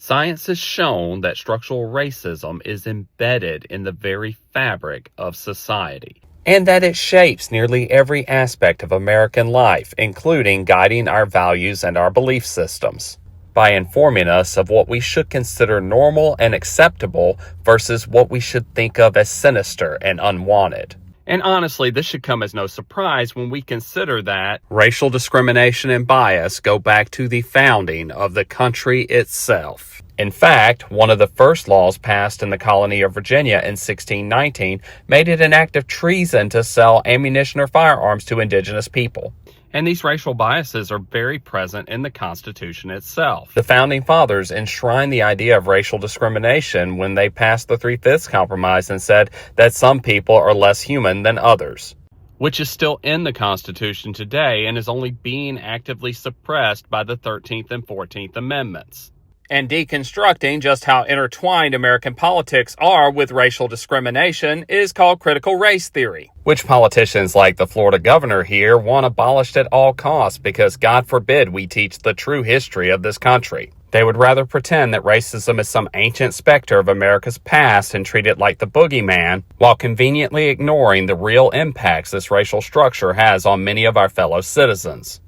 Science has shown that structural racism is embedded in the very fabric of society, and that it shapes nearly every aspect of American life, including guiding our values and our belief systems, by informing us of what we should consider normal and acceptable versus what we should think of as sinister and unwanted. And honestly, this should come as no surprise when we consider that racial discrimination and bias go back to the founding of the country itself. In fact, one of the first laws passed in the colony of Virginia in 1619 made it an act of treason to sell ammunition or firearms to indigenous people. And these racial biases are very present in the Constitution itself. The Founding Fathers enshrined the idea of racial discrimination when they passed the Three-Fifths Compromise and said that some people are less human than others, which is still in the Constitution today and is only being actively suppressed by the 13th and 14th Amendments. And deconstructing just how intertwined American politics are with racial discrimination is called critical race theory, which politicians like the Florida governor here want abolished at all costs because God forbid we teach the true history of this country. They would rather pretend that racism is some ancient specter of America's past and treat it like the boogeyman, while conveniently ignoring the real impacts this racial structure has on many of our fellow citizens.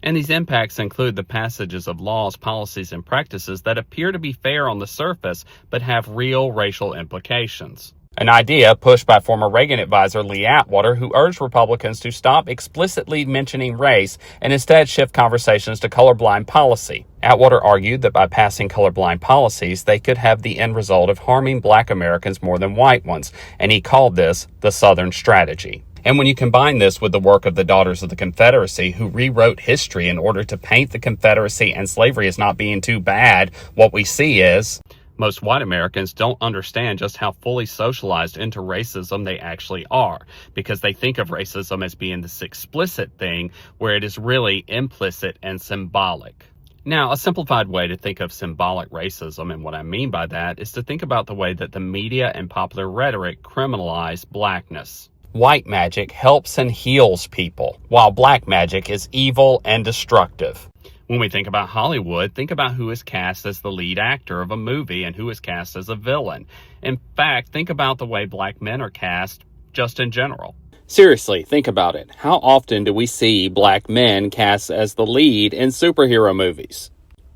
And these impacts include the passages of laws, policies, and practices that appear to be fair on the surface, but have real racial implications. An idea pushed by former Reagan advisor Lee Atwater, who urged Republicans to stop explicitly mentioning race and instead shift conversations to colorblind policy. Atwater argued that by passing colorblind policies, they could have the end result of harming Black Americans more than white ones, and he called this the Southern strategy. And when you combine this with the work of the Daughters of the Confederacy, who rewrote history in order to paint the Confederacy and slavery as not being too bad, what we see is most white Americans don't understand just how fully socialized into racism they actually are, because they think of racism as being this explicit thing where it is really implicit and symbolic. Now, a simplified way to think of symbolic racism, and what I mean by that, is to think about the way that the media and popular rhetoric criminalize blackness. White magic helps and heals people, while black magic is evil and destructive. When we think about Hollywood, think about who is cast as the lead actor of a movie and who is cast as a villain. In fact, think about the way black men are cast just in general. Seriously, think about it. How often do we see black men cast as the lead in superhero movies?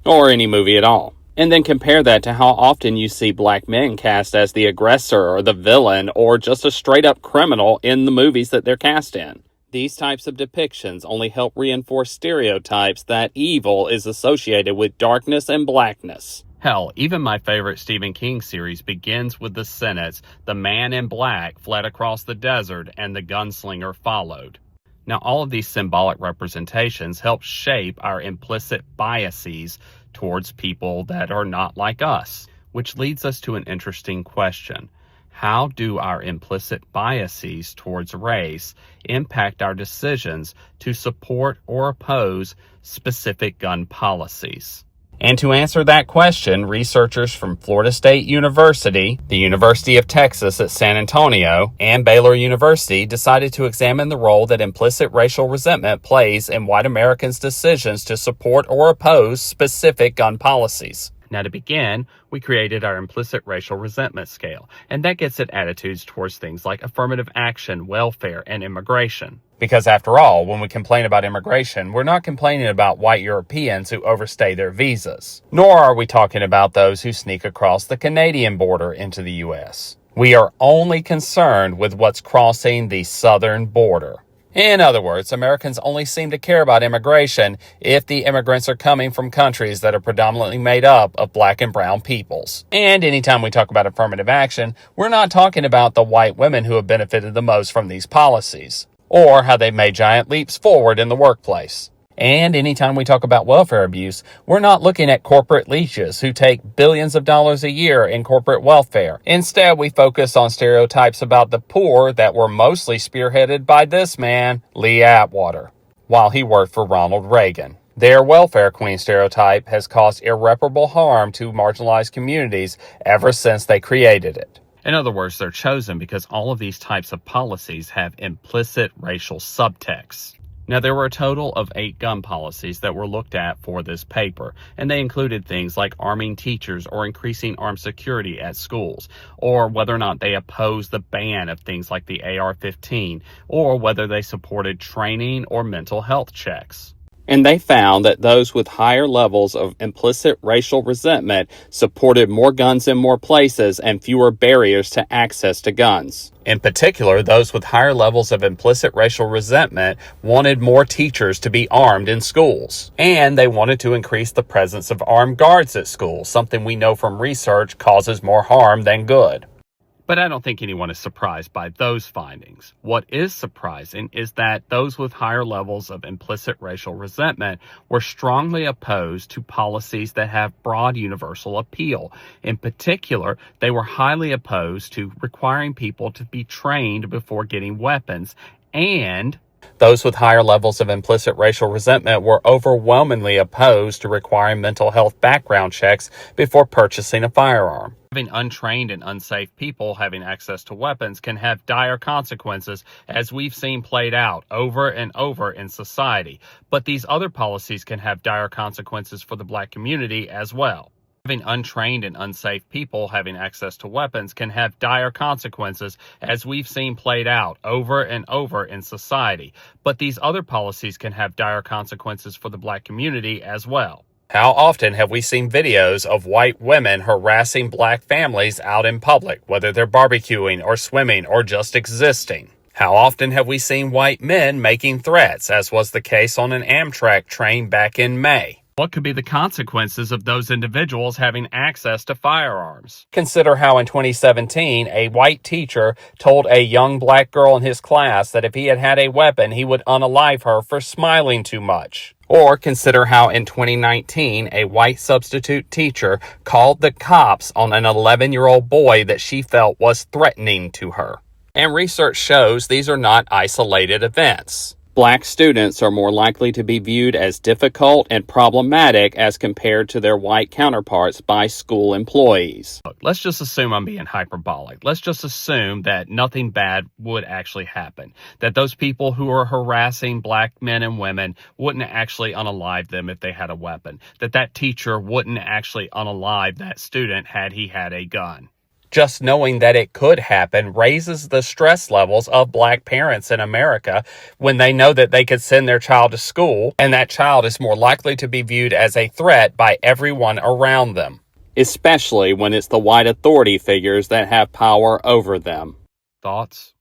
Or any movie at all? And then compare that to how often you see black men cast as the aggressor or the villain or just a straight-up criminal in the movies that they're cast in. These types of depictions only help reinforce stereotypes that evil is associated with darkness and blackness. Hell, even my favorite Stephen King series begins with the sentence, "The man in black fled across the desert and the gunslinger followed." Now, all of these symbolic representations help shape our implicit biases towards people that are not like us, which leads us to an interesting question. How do our implicit biases towards race impact our decisions to support or oppose specific gun policies? And to answer that question, researchers from Florida State University, the University of Texas at San Antonio, and Baylor University decided to examine the role that implicit racial resentment plays in white Americans' decisions to support or oppose specific gun policies. Now, to begin, we created our implicit racial resentment scale, and that gets at attitudes towards things like affirmative action, welfare, and immigration. Because after all, when we complain about immigration, we're not complaining about white Europeans who overstay their visas. Nor are we talking about those who sneak across the Canadian border into the U.S. We are only concerned with what's crossing the southern border. In other words, Americans only seem to care about immigration if the immigrants are coming from countries that are predominantly made up of black and brown peoples. And anytime we talk about affirmative action, we're not talking about the white women who have benefited the most from these policies, or how they've made giant leaps forward in the workplace. And anytime we talk about welfare abuse, we're not looking at corporate leeches who take billions of dollars a year in corporate welfare. Instead, we focus on stereotypes about the poor that were mostly spearheaded by this man, Lee Atwater, while he worked for Ronald Reagan. Their welfare queen stereotype has caused irreparable harm to marginalized communities ever since they created it. In other words, they're chosen because all of these types of policies have implicit racial subtext. Now, there were a total of 8 gun policies that were looked at for this paper, and they included things like arming teachers or increasing armed security at schools, or whether or not they opposed the ban of things like the AR-15, or whether they supported training or mental health checks. And they found that those with higher levels of implicit racial resentment supported more guns in more places and fewer barriers to access to guns. In particular, those with higher levels of implicit racial resentment wanted more teachers to be armed in schools. And they wanted to increase the presence of armed guards at schools, something we know from research causes more harm than good. But I don't think anyone is surprised by those findings. What is surprising is that those with higher levels of implicit racial resentment were strongly opposed to policies that have broad universal appeal. In particular, they were highly opposed to requiring people to be trained before getting weapons, and those with higher levels of implicit racial resentment were overwhelmingly opposed to requiring mental health background checks before purchasing a firearm. Having untrained and unsafe people having access to weapons can have dire consequences, as we've seen played out over and over in society. But these other policies can have dire consequences for the Black community as well. Having untrained and unsafe people having access to weapons can have dire consequences, as we've seen played out over and over in society. But these other policies can have dire consequences for the Black community as well. How often have we seen videos of white women harassing Black families out in public, whether they're barbecuing or swimming or just existing? How often have we seen white men making threats, as was the case on an Amtrak train back in May? What could be the consequences of those individuals having access to firearms? Consider how in 2017, a white teacher told a young Black girl in his class that if he had had a weapon, he would unalive her for smiling too much. Or consider how in 2019, a white substitute teacher called the cops on an 11-year-old boy that she felt was threatening to her. And research shows these are not isolated events. Black students are more likely to be viewed as difficult and problematic as compared to their white counterparts by school employees. Look, let's just assume I'm being hyperbolic. Let's just assume that nothing bad would actually happen. That those people who are harassing Black men and women wouldn't actually unalive them if they had a weapon. That teacher wouldn't actually unalive that student had he had a gun. Just knowing that it could happen raises the stress levels of Black parents in America when they know that they could send their child to school and that child is more likely to be viewed as a threat by everyone around them, especially when it's the white authority figures that have power over them. Thoughts?